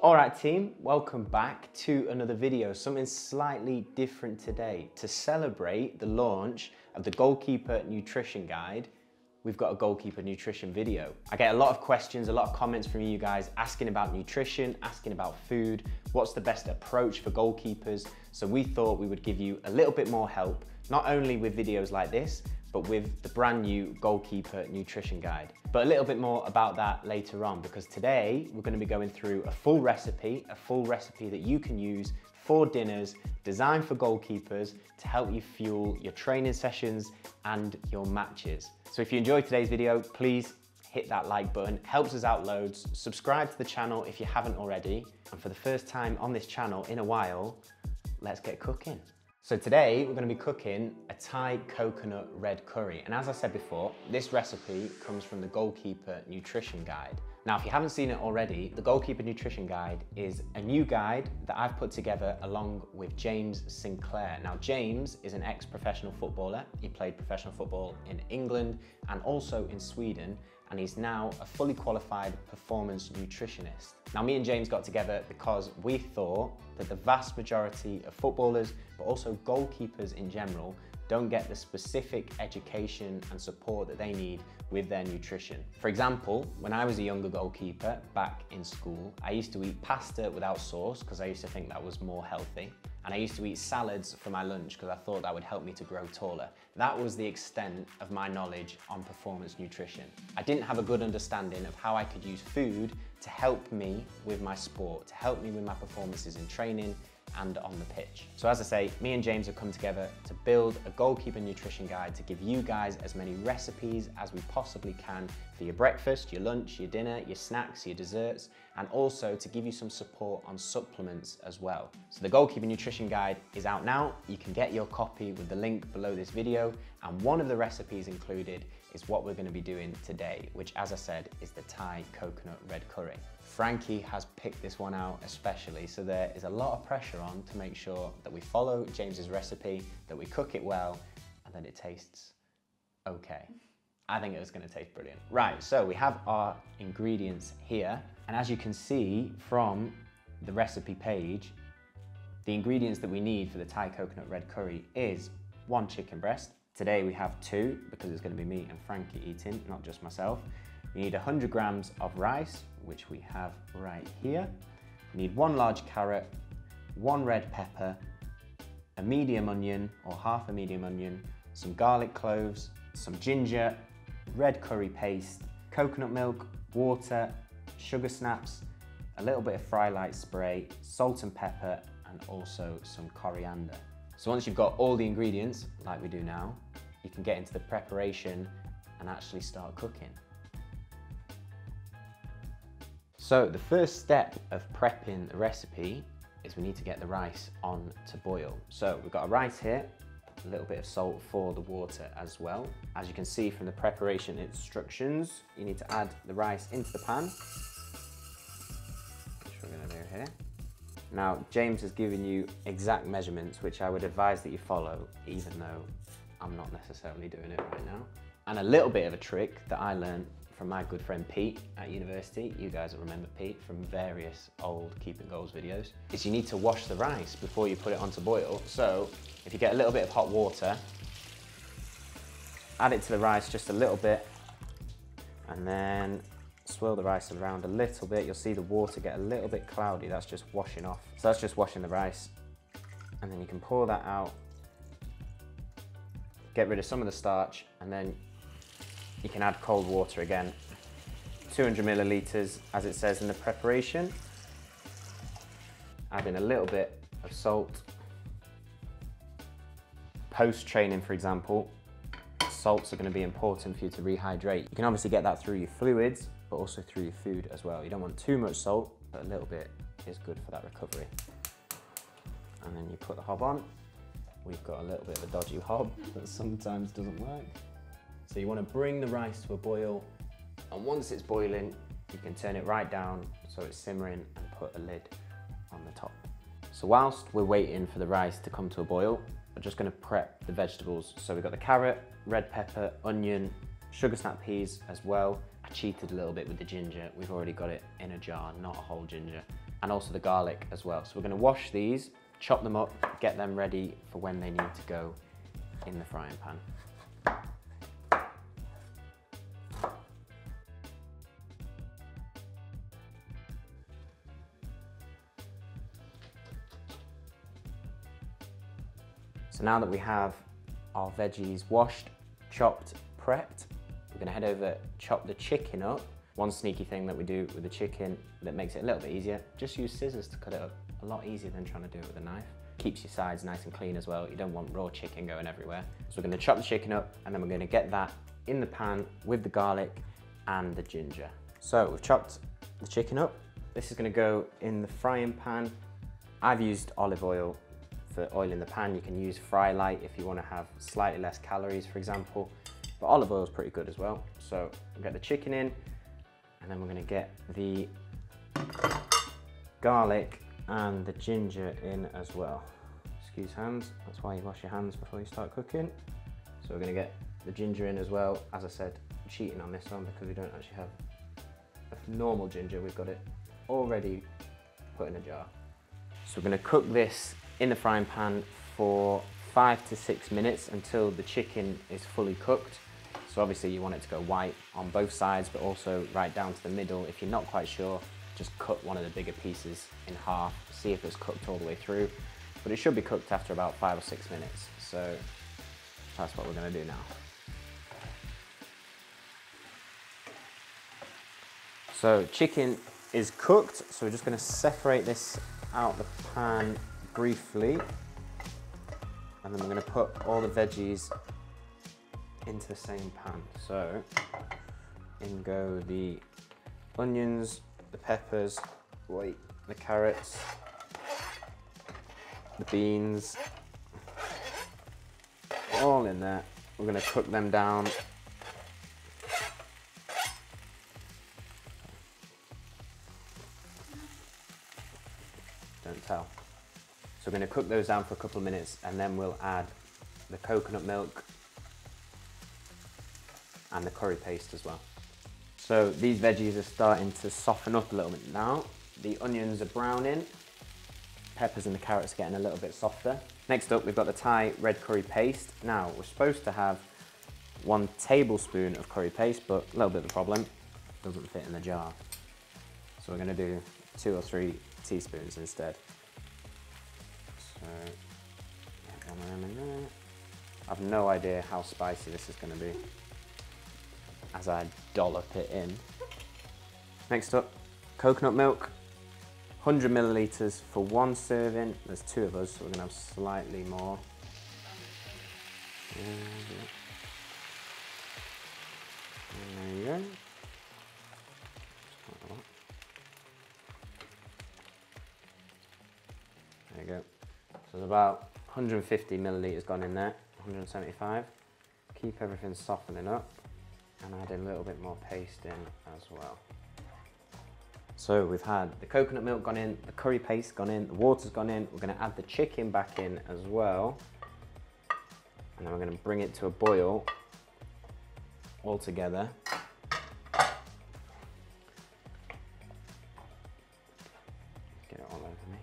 Alright team, welcome back to another video. Something slightly different today. To celebrate the launch of the Goalkeeper Nutrition Guide, we've got a Goalkeeper Nutrition video. I get a lot of questions, a lot of comments from you guys asking about nutrition, asking about food, what's the best approach for goalkeepers. So we thought we would give you a little bit more help, not only with videos like this, but with the brand new Goalkeeper Nutrition Guide. But a little bit more about that later on, because today we're going to be going through a full recipe that you can use for dinners, designed for goalkeepers to help you fuel your training sessions and your matches. So if you enjoyed today's video, please hit that like button, helps us out loads. Subscribe to the channel if you haven't already. And for the first time on this channel in a while, let's get cooking. So today we're going to be cooking a Thai coconut red curry. And as I said before, this recipe comes from the Goalkeeper Nutrition Guide. Now, if you haven't seen it already, the Goalkeeper Nutrition Guide is a new guide that I've put together along with James Sinclair. Now, James is an ex-professional footballer. He played professional football in England and also in Sweden, and he's now a fully qualified performance nutritionist. Now, me and James got together because we thought that the vast majority of footballers, but also goalkeepers in general, don't get the specific education and support that they need with their nutrition. For example, when I was a younger goalkeeper back in school, I used to eat pasta without sauce because I used to think that was more healthy. And I used to eat salads for my lunch because I thought that would help me to grow taller. That was the extent of my knowledge on performance nutrition. I didn't have a good understanding of how I could use food to help me with my sport, to help me with my performances in training and on the pitch. So as I say, me and James have come together to build a Goalkeeper Nutrition Guide to give you guys as many recipes as we possibly can for your breakfast, your lunch, your dinner, your snacks, your desserts, and also to give you some support on supplements as well. So the Goalkeeper Nutrition Guide is out now. You can get your copy with the link below this video, and one of the recipes included is what we're going to be doing today, which, as I said, is the Thai coconut red curry. Frankie has picked this one out especially, so there is a lot of pressure on to make sure that we follow James's recipe, that we cook it well, and that it tastes okay. I think it's going to taste brilliant. Right, so we have our ingredients here, and as you can see from the recipe page, the ingredients that we need for the Thai coconut red curry is 1 chicken breast. Today we have 2 because it's going to be me and Frankie eating, not just myself. We need 100 grams of rice, which we have right here. We need 1 large carrot, 1 red pepper, a medium onion or half a medium onion, some garlic cloves, some ginger, red curry paste, coconut milk, water, sugar snaps, a little bit of fry light spray, salt and pepper, and also some coriander. So once you've got all the ingredients, like we do now, you can get into the preparation and actually start cooking. So the first step of prepping the recipe is we need to get the rice on to boil. So we've got a rice here, a little bit of salt for the water as well. As you can see from the preparation instructions, you need to add the rice into the pan, which we're going to do here. Now, James has given you exact measurements, which I would advise that you follow, even though I'm not necessarily doing it right now. And a little bit of a trick that I learned from my good friend Pete at university, you guys will remember Pete from various old Keeping Goals videos, is you need to wash the rice before you put it on to boil. So if you get a little bit of hot water, add it to the rice just a little bit, and then swirl the rice around a little bit. You'll see the water get a little bit cloudy. That's just washing off. So that's just washing the rice. And then you can pour that out, get rid of some of the starch, and then you can add cold water again. 200 milliliters, as it says in the preparation. Add in a little bit of salt. Post-training, for example, salts are going to be important for you to rehydrate. You can obviously get that through your fluids, but also through your food as well. You don't want too much salt, but a little bit is good for that recovery. And then you put the hob on. We've got a little bit of a dodgy hob that sometimes doesn't work. So you want to bring the rice to a boil, and once it's boiling, you can turn it right down so it's simmering and put a lid on the top. So whilst we're waiting for the rice to come to a boil, we're just going to prep the vegetables. So we've got the carrot, red pepper, onion, sugar snap peas as well. I cheated a little bit with the ginger. We've already got it in a jar, not a whole ginger. And also the garlic as well. So we're gonna wash these, chop them up, get them ready for when they need to go in the frying pan. So now that we have our veggies washed, chopped, prepped, we're gonna head over, chop the chicken up. One sneaky thing that we do with the chicken that makes it a little bit easier, just use scissors to cut it up. A lot easier than trying to do it with a knife. Keeps your sides nice and clean as well. You don't want raw chicken going everywhere. So we're gonna chop the chicken up and then we're gonna get that in the pan with the garlic and the ginger. So we've chopped the chicken up. This is gonna go in the frying pan. I've used olive oil for oil in the pan. You can use Fry Light if you want to have slightly less calories, for example, but olive oil is pretty good as well. So we'll get the chicken in and then we're going to get the garlic and the ginger in as well. Excuse hands, that's why you wash your hands before you start cooking. So we're going to get the ginger in as well. As I said, I'm cheating on this one because we don't actually have a normal ginger. We've got it already put in a jar. So we're going to cook this in the frying pan for 5 to 6 minutes until the chicken is fully cooked. So obviously you want it to go white on both sides, but also right down to the middle. If you're not quite sure, just cut one of the bigger pieces in half, see if it's cooked all the way through. But it should be cooked after about 5 or 6 minutes. So that's what we're going to do now. So chicken is cooked, so we're just going to separate this out the pan briefly, and then we're going to put all the veggies into the same pan. So in go the onions, the peppers, the carrots, the beans, all in there. We're going to cook them down. Don't tell. So we're going to cook those down for a couple of minutes and then we'll add the coconut milk and the curry paste as well. So these veggies are starting to soften up a little bit now. The onions are browning, peppers and the carrots are getting a little bit softer. Next up, we've got the Thai red curry paste. Now, we're supposed to have 1 tablespoon of curry paste, but a little bit of a problem, it doesn't fit in the jar. So we're going to do 2 or 3 teaspoons instead. So, get one of them in there. I've no idea how spicy this is going to be as I dollop it in. Next up, coconut milk, 100 millilitres for 1 serving. There's 2 of us, so we're going to have slightly more. There you go. There you go. So there's about 150 millilitres gone in there, 175. Keep everything softening up and add a little bit more paste in as well. So we've had the coconut milk gone in, the curry paste gone in, the water's gone in. We're going to add the chicken back in as well. And then we're going to bring it to a boil all together. Get it all over me.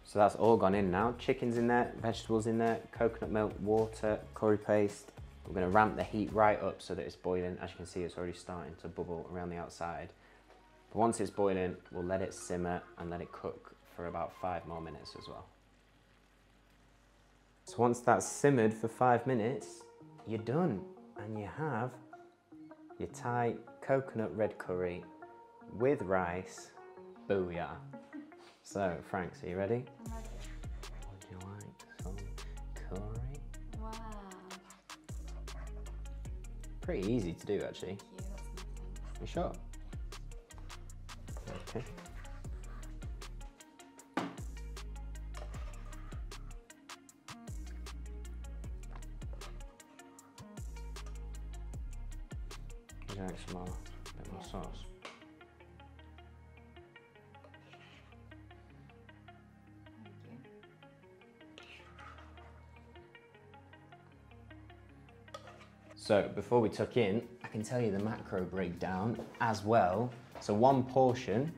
So that's all gone in now. Chicken's in there, vegetables in there, coconut milk, water, curry paste. We're going to ramp the heat right up so that it's boiling. As you can see, it's already starting to bubble around the outside. But once it's boiling, we'll let it simmer and let it cook for about 5 more minutes as well. So once that's simmered for 5 minutes, you're done. And you have your Thai coconut red curry with rice. Booyah. So, Franks, are you ready? I'm ready. Would you like some curry? Wow. Pretty easy to do, actually. Thank you, that's nothing. You sure? Okay. Would you like some more, a bit more sauce? Thank you. So before we tuck in, I can tell you the macro breakdown as well. So one portion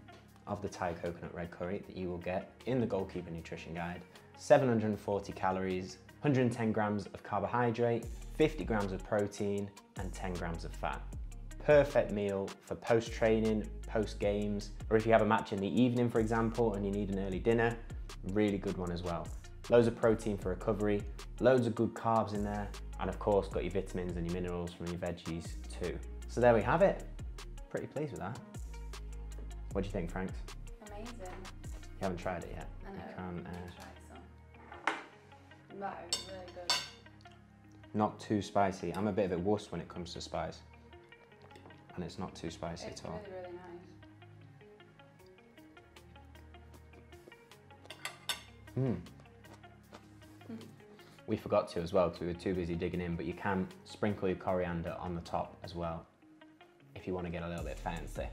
of the Thai coconut red curry that you will get in the Goalkeeper Nutrition Guide, 740 calories, 110 grams of carbohydrate, 50 grams of protein, and 10 grams of fat. Perfect meal for post-training, post-games, or if you have a match in the evening, for example, and you need an early dinner, really good one as well. Loads of protein for recovery, loads of good carbs in there, and of course, got your vitamins and your minerals from your veggies too. So there we have it. Pretty pleased with that. What do you think, Franks? Amazing. You haven't tried it yet? I know. You can't, Try some. That is really good. Not too spicy. I'm a bit of a wuss when it comes to spice. And it's not too spicy at all. It's really, really nice. We forgot to as well because we were too busy digging in, but you can sprinkle your coriander on the top as well if you want to get a little bit fancy.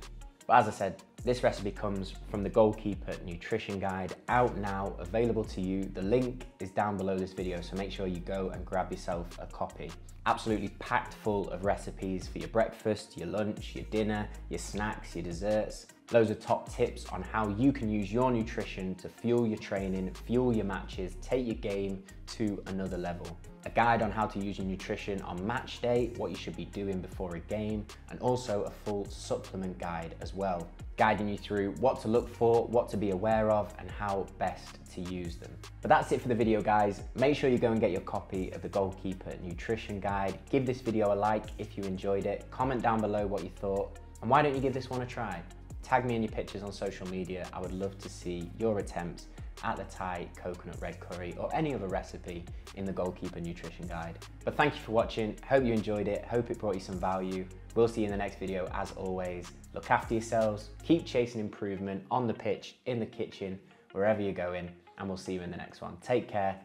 But as I said, this recipe comes from the Goalkeeper Nutrition Guide, out now, available to you. The link is down below this video, so make sure you go and grab yourself a copy. Absolutely packed full of recipes for your breakfast, your lunch, your dinner, your snacks, your desserts. Loads of top tips on how you can use your nutrition to fuel your training, fuel your matches, take your game to another level. A guide on how to use your nutrition on match day, what you should be doing before a game, and also a full supplement guide as well, guiding you through what to look for, what to be aware of, and how best to use them. But that's it for the video, guys. Make sure you go and get your copy of the Goalkeeper Nutrition Guide. Give this video a like if you enjoyed it. Comment down below what you thought, and why don't you give this one a try? Tag me in your pictures on social media. I would love to see your attempts at the Thai coconut red curry or any other recipe in the Goalkeeper Nutrition Guide. But thank you for watching. Hope you enjoyed it. Hope it brought you some value. We'll see you in the next video. As always, look after yourselves, keep chasing improvement on the pitch, in the kitchen, wherever you're going, and we'll see you in the next one. Take care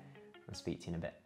and speak to you in a bit.